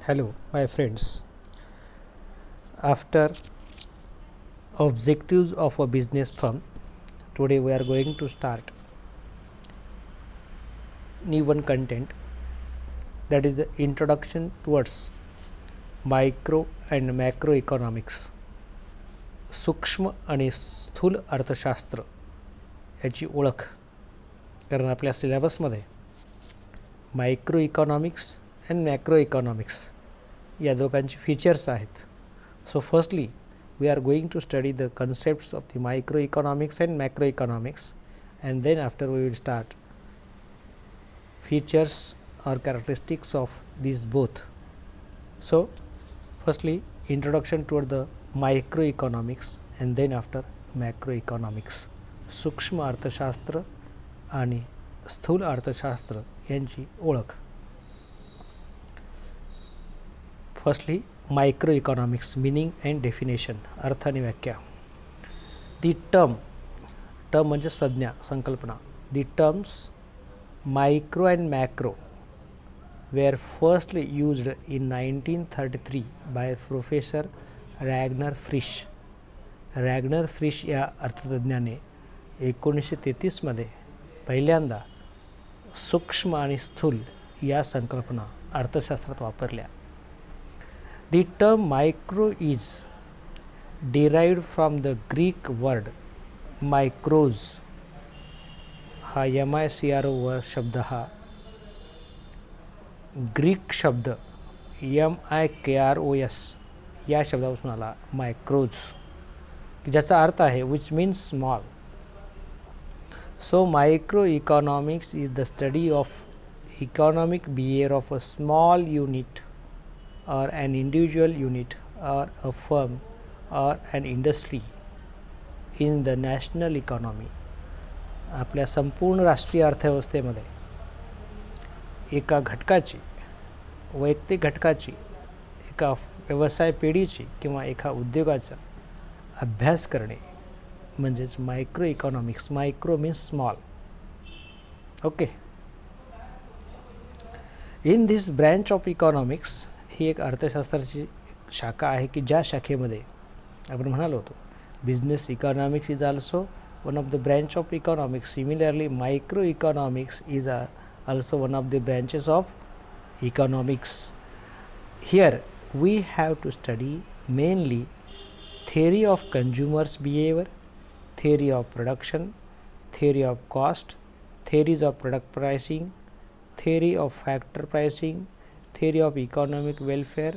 Hello, my friends. After objectives of a business firm, today we are going to start new one content, that is the introduction towards micro and macroeconomics. सूक्ष्म आणि स्थूल अर्थशास्त्र याची ओळख. कारण आपल्या सिलेबसमध्ये micro economics and macro economics या दोघांची फीचर्स आहेत. So firstly we are going to study the concepts of the microeconomics and macroeconomics, and then after we will start features or characteristics of these both. So firstly, introduction toward the microeconomics and then after macroeconomics. सूक्ष्म अर्थशास्त्र आणि स्थूल अर्थशास्त्र यांची ओळख. Firstly microeconomics meaning and definition, अर्थ आणि व्याख्या. The term म्हणजे संज्ञा, संकल्पना. The terms micro and macro were firstly used in 1933 by Professor Ragnar Frisch. रॅग्नर फ्रिश या अर्थतज्ञाने 1933 मध्ये पहिल्यांदा सूक्ष्म आणि स्थूल या संकल्पना अर्थशास्त्रात वापरल्या. The term micro is derived from the Greek word micros. हा MICRO शब्द हा ग्रीक शब्द MIKROS या शब्दापासून आला, मायक्रोज, ज्याचा अर्थ आहे which means small. So micro economics is the study of economic behaviour of a small unit or an individual unit or a firm or an industry in the national economy. आपल्या संपूर्ण राष्ट्रीय अर्थव्यवस्थेमध्ये एका घटकाची, वैयक्तिक घटकाची, एका व्यवसाय पेढीची किंवा एका उद्योगाचा अभ्यास करणे म्हणजेच micro economics. Micro means small. Okay. In this branch of economics, ही एक अर्थशास्त्राची शाखा आहे की ज्या शाखेमध्ये आपण म्हणालो होतो business economics is also one of the branch of economics. Similarly micro economics is also one of the branches of economics. Here we have to study mainly theory of consumers behavior, theory of production, theory of cost, theories of product pricing, theory of factor pricing, theory of economic welfare,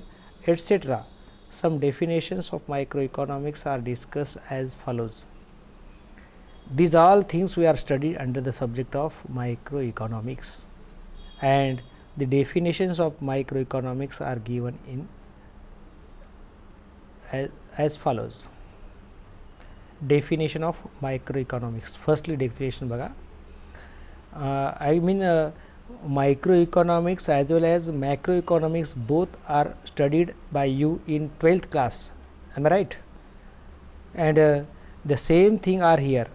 etc. Some definitions of microeconomics are discussed as follows. These all things we are studied under the subject of microeconomics, and the definitions of microeconomics are given in as follows. Definition of microeconomics. Firstly, definition baga. I mean microeconomics as well as macroeconomics both are studied by you in 12th class. Am I right? And the same thing are here.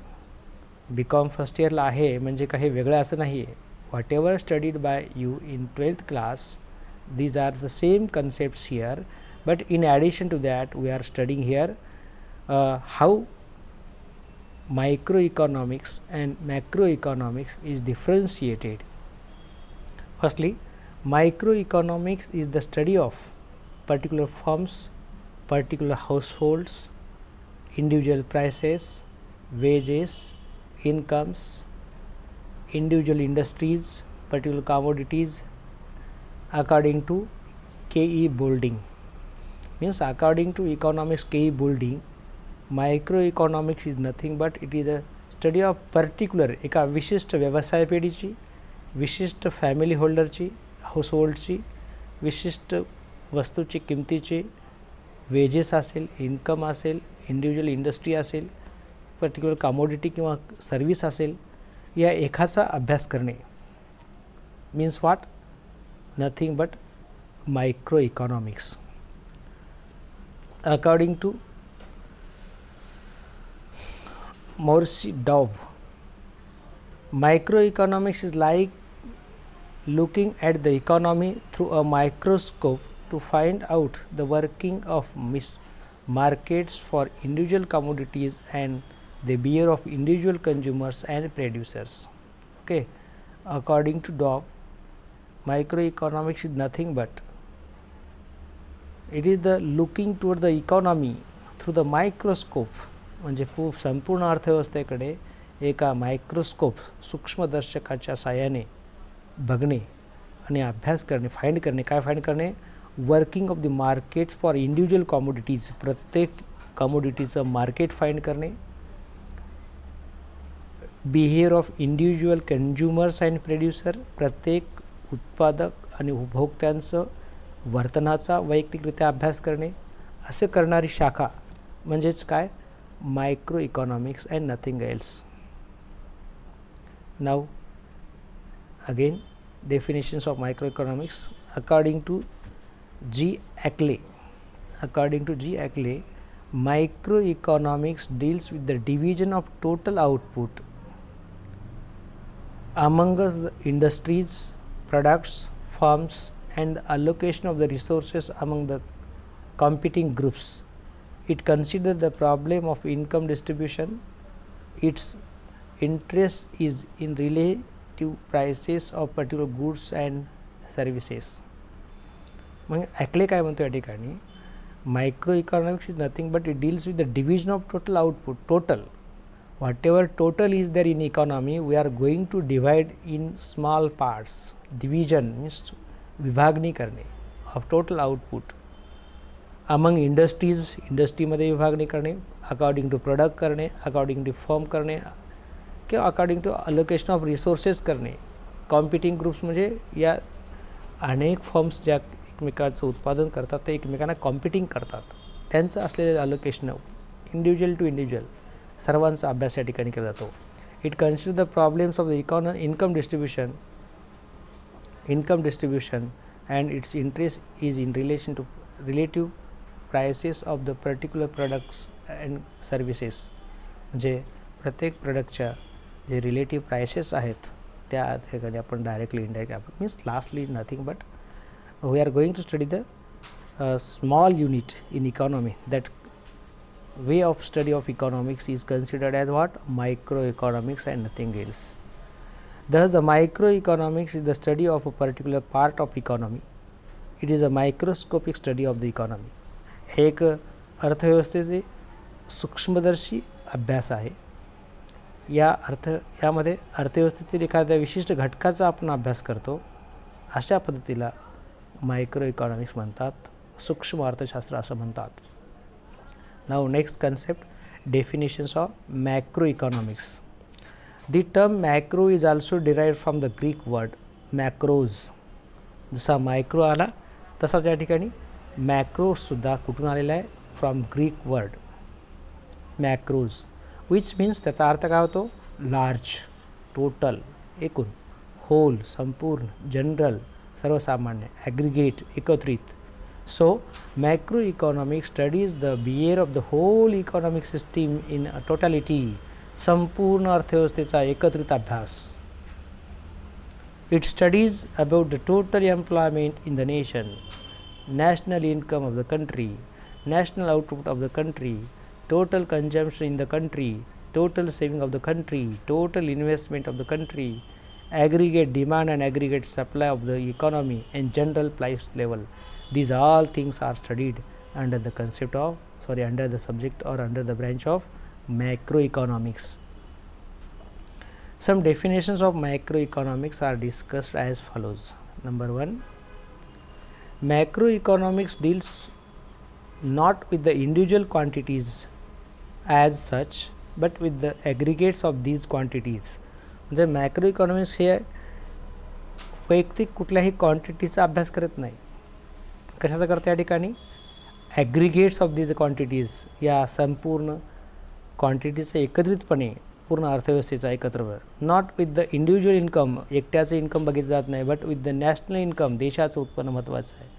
BCom first year ला आहे म्हणजे काही वेगळं असं नाही आहे. Whatever studied by you in 12th class, these are the same concepts here. But in addition to that, we are studying here how microeconomics and macroeconomics is differentiated. Firstly, microeconomics is the study of particular firms, particular households, individual prices, wages, incomes, individual industries, particular commodities, according to K.E. Boulding. Means according to economics K.E. Boulding, microeconomics is nothing but it is a study of particular एका विशिष्ट व्यवसाय पेढीची, विशिष्ट family होल्डरची, हाऊसहोल्डची, विशिष्ट वस्तूची किमतीची, wages असेल, income असेल, individual industry असेल, particular commodity किंवा सर्व्हिस असेल, या एकाचा अभ्यास करणे. Means what? Nothing but micro economics. According to Maurice Daub, microeconomics is like looking at the economy through a microscope to find out the working of markets for individual commodities and the behavior of individual consumers and producers. Okay, according to Dobb, microeconomics is nothing but it is the looking toward the economy through the microscope. म्हणजे खूप संपूर्ण अर्थव्यवस्थेकडे एका microscope सूक्ष्मदर्शकाच्या साहाय्याने बघणे आणि अभ्यास करणे, find करणे. काय फाइंड करणे? Working of the markets for individual commodities, प्रत्येक कॉमोडिटीचं मार्केट फाइंड करणे. Behaviour of individual consumers and producer, प्रत्येक उत्पादक आणि उपभोक्त्यांचं वर्तनाचा वैयक्तिकरित्या अभ्यास करणे. असे करणारी शाखा म्हणजेच काय? Micro economics and nothing else. Now again definitions of microeconomics according to G. Ackley. According to G. Ackley, microeconomics deals with the division of total output among the industries, products, firms, and the allocation of the resources among the competing groups. It considers the problem of income distribution. Its interest is in prices of particular goods and services. मग Ackley काय म्हणतो या ठिकाणी? Micro economics is nothing but it deals with the division of total output. Total what ever total is there in economy we are going to divide in small parts. Division means विभागणी करणे of total output among industries, इंडस्ट्रीमध्ये विभागणी करणे, according to product करणे, according to firm करणे किंवा according to allocation of resources करणे. Competing groups म्हणजे या अनेक फर्म्स ज्या एकमेकांचं उत्पादन करतात ते एकमेकांना कॉम्पिटिंग करतात, त्यांचं असलेलं अलोकेशन इंडिव्हिज्युअल टू इंडिव्हिज्युअल सर्वांचा अभ्यास या ठिकाणी केला जातो. It consider the problems of the income distribution and its interest is in relation to relative prices of the particular products and services. म्हणजे प्रत्येक प्रोडक्टच्या जे रिलेटिव्ह प्रायसेस आहेत त्या ठिकाणी आपण डायरेक्टली इनडायरेक्टली आपण means lastly nothing but we are going to study the small unit in economy. That way of study of economics is considered as what? Micro economics and nothing else. Thus the microeconomics is the study of a particular part of economy. It is a microscopic study of the economy. हे एक अर्थव्यवस्थेचे सूक्ष्मदर्शी अभ्यास आहे. यामध्ये अर्थव्यवस्थेतील एखाद्या विशिष्ट घटकाचा आपण अभ्यास करतो. अशा पद्धतीला मायक्रो इकॉनॉमिक्स म्हणतात, सूक्ष्म अर्थशास्त्र असं म्हणतात. Now next concept, definitions of macro economics. The term macro is also derived from the Greek word macros. जसा मायक्रो आला तसाच या ठिकाणी मॅक्रोसुद्धा कुठून आलेला आहे? From Greek word macros, which means त्याचा अर्थ काय होतो? लार्ज, टोटल, एकूण, होल, संपूर्ण, जनरल, सर्वसामान्य, ॲग्रिगेट, एकत्रित. So macro economic studies the behaviour of the whole economic system in totality. संपूर्ण अर्थव्यवस्थेचा एकत्रित अभ्यास. It studies about the total employment in the nation, national income of the country, national output of the country, total consumption in the country, total saving of the country, total investment of the country, aggregate demand and aggregate supply of the economy, and general price level. These all things are studied under the concept of under the subject or under the branch of macroeconomics. Some definitions of macroeconomics are discussed as follows. Number 1, macroeconomics deals not with the individual quantities as such but with the aggregates of these quantities. म्हणजे macro economics हे वैयक्तिक कुठल्याही क्वांटिटीचा अभ्यास करत नाही. कशाचा करते या ठिकाणी? ॲग्रिगेट्स ऑफ दीज क्वांटिटीज, या संपूर्ण क्वांटिटीचं एकत्रितपणे पूर्ण अर्थव्यवस्थेचा एकत्र. Not with the individual income, एकट्याचं इन्कम बघितलं जात नाही, but with the national income, देशाचं उत्पन्न महत्त्वाचं आहे.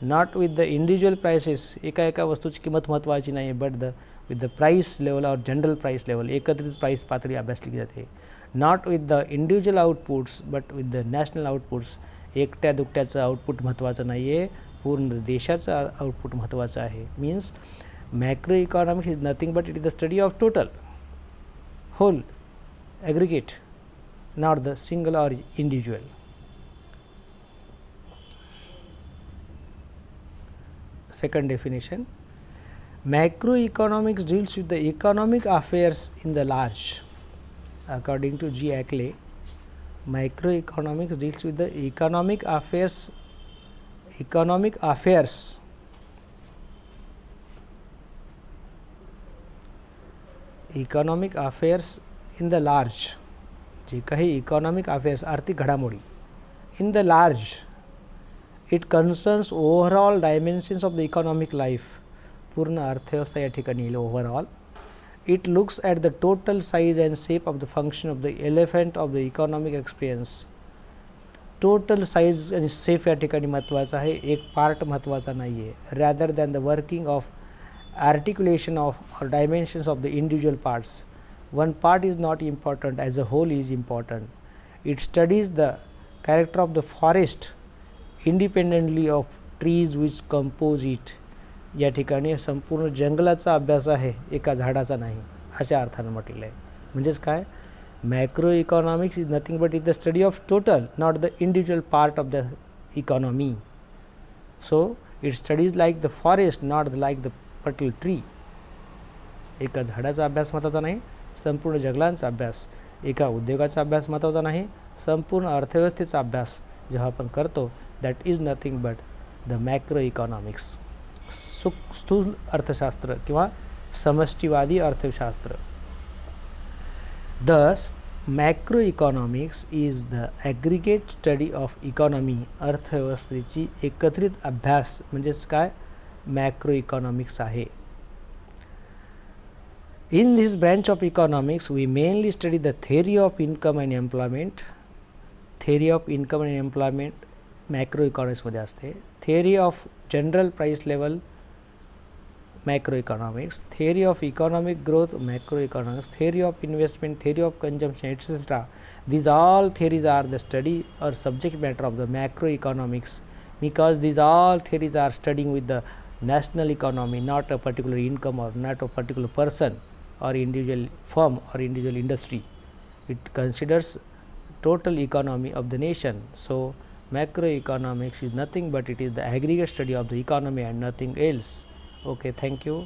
Not with the individual prices, एका वस्तूची किंमत महत्त्वाची नाही, but with the price level और जनरल प्राइस लेवल, एकत्रित प्राइस पातळी अभ्यासली जाते. Not with the individual outputs but with the national outputs, एकट्या दुकट्याचं आउटपुट महत्त्वाचं नाही आहे, पूर्ण देशाचं आउटपुट महत्त्वाचं आहे. Means macro economics is nothing but it is the study of total, whole, aggregate, not the single or individual. Second definition, macroeconomics deals with the economic affairs in the large. According to G. Ackley, macroeconomics deals with the economic affairs in the large. जी काही economic affairs आर्थिक घडामोडी in the large, it concerns overall dimensions of the economic life. पूर्ण अर्थव्यवस्था या ठिकाणी येईल overall. It looks at the total size and shape of the function of the elephant of the economic experience. Total size आणि shape या ठिकाणी महत्त्वाचा आहे, एक पार्ट महत्त्वाचा नाही आहे. Rather than the working of articulation of or dimensions of the individual parts. One part is not important, as a whole is important. It studies the character of the forest independently of trees which compose it. या ठिकाणी संपूर्ण जंगलाचा अभ्यास आहे, एका झाडाचा नाही, अशा अर्थानं म्हटलेलं आहे. म्हणजेच काय, macro economics is nothing but is the study of total, not the individual part of the economy. So it studies like the forest, not like the particular tree. एका झाडाचा अभ्यास महत्त्वाचा नाही, संपूर्ण जंगलांचा अभ्यास, एका उद्योगाचा अभ्यास महत्त्वाचा नाही, संपूर्ण अर्थव्यवस्थेचा अभ्यास जेव्हा आपण करतो, that is nothing but the macro economics. स्थूल अर्थशास्त्र किंवा समष्टीवादी अर्थशास्त्र. दस macro economics is the aggregate study of economy. अर्थव्यवस्थेची एकत्रित अभ्यास म्हणजेच काय, मॅक्रो इकॉनॉमिक्स आहे. In this branch of economics, we mainly study the theory of income and employment. Theory of income and employment macroeconomics मध्ये असते. Theory of general price level macroeconomics. Theory of economic growth macroeconomics. Theory of investment, theory of consumption, etc. These all theories are the study or subject matter of the macroeconomics, because these all theories are studying with the national economy, not a particular income or not a particular person or individual firm or individual industry. It considers total economy of the nation. So macroeconomics is nothing but it is the aggregate study of the economy and nothing else. Okay, thank you.